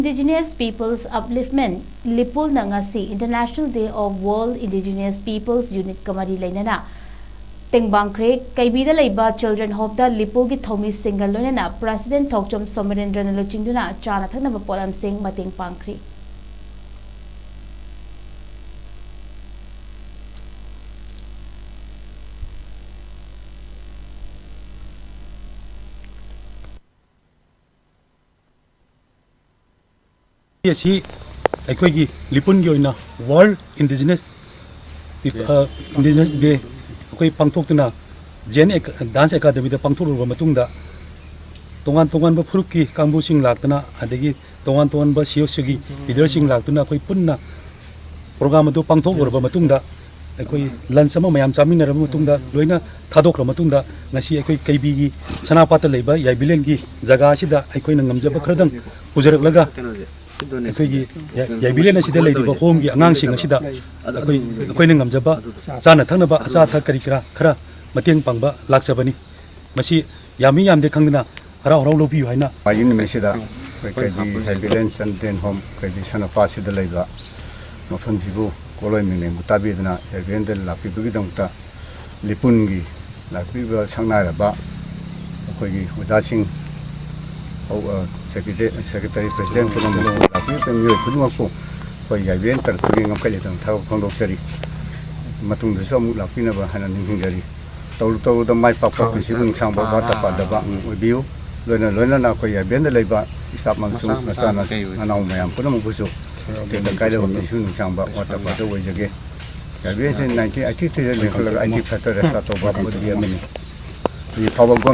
Indigenous Peoples Upliftment Lipul Nangasi International Day of World Indigenous Peoples Unit Kamari Lainana Tengbang Creek Kaibida Laiba Children Hope da Lipul gi Thomi Single Lonena President Thokchom Somarendra Nalochingduna Chana Thaknaba Polam Singh Mateng Pangkri Yes, I Lipun Gyoina World Indigenous Day. Okay, Pangtok na Jen Dance Academy the Pangtok Matunda Tongan Puruki Kambu Sing Latana Adegi Tongan Shio Sugi Leadership Latuna Koi Punna Program do Pangtok or Matunda Ekoi Lansama Mayam Samina Matunda Luina Tadok Matunda Nasi Ekoi KBG Sanapata Leba Yabilengi Zagashida Ekoi Namjaba Kradang Puzarak Laga ꯑꯩꯈꯣꯏꯒꯤ ꯌꯥꯏꯕꯤꯂꯦꯟ ꯑꯁꯤꯗ ꯂꯩꯔꯤꯕ ꯍꯣꯝꯒꯤ ꯑꯉꯥꯡꯁꯤꯡ ꯑꯁꯤꯗ ꯑꯩꯈꯣꯏꯅ ꯉꯝꯖꯕ ꯆꯥꯅ ꯊꯛꯅꯕ ꯑꯆꯥ ꯑꯊꯛ ꯀꯔꯤ ꯈꯔ ꯃꯇꯦꯡ ꯄꯥꯡꯕ ꯂꯥꯛꯆꯕꯅꯤ ꯃꯁꯤ ꯌꯥꯝꯃꯤ ꯌꯥꯝꯗꯦ ꯈꯪꯗꯅ ꯍꯔꯥꯎ ꯂꯧꯕꯤꯌꯨ ꯍꯥꯏꯅ ꯃꯥꯒꯤ ꯅꯨꯃꯤꯠꯁꯤꯗ ꯑꯩꯈꯣꯏꯒꯤ ꯌꯥꯏꯕꯤꯂꯦꯟ ꯆꯟꯗ꯭ꯔꯦꯟ ꯍꯣꯝ ꯑꯩꯈꯣꯏꯒꯤ ꯁꯅꯥꯄꯥꯠꯁꯤꯗ ꯂꯩꯕ ꯃꯐꯝꯁꯤꯕꯨ ꯀꯣꯂꯣꯏꯃꯤꯡ ꯇꯥꯕꯤꯗꯨꯅ ꯌꯥꯏꯕꯤꯂꯦꯟꯗ ꯂꯥꯛꯄꯤꯕꯒꯤꯗꯃꯛꯇ ꯂꯤꯄꯨꯟꯒꯤ ꯂꯥꯛꯄꯤꯕ ꯁꯛꯅꯥꯏꯔꯕ ꯑꯩꯈꯣꯏꯒꯤ ꯑꯣꯖꯥꯁꯤꯡ Secretary President Punamu Lapi Pudumaku for Yavian Tarkuing of Kalitan Tau Kondosari Matung the Som Lapinaba Hanan Hingari. Told my papa receiving Samba Padaba with you. Luna Nako Yavian the Leba, Sapmansu, Masana, and now Mayam Punamusu. Take the guide of Mission Samba, what about the way again. Yavian in 1983, I think Patter Sato Baba would be a minute. The power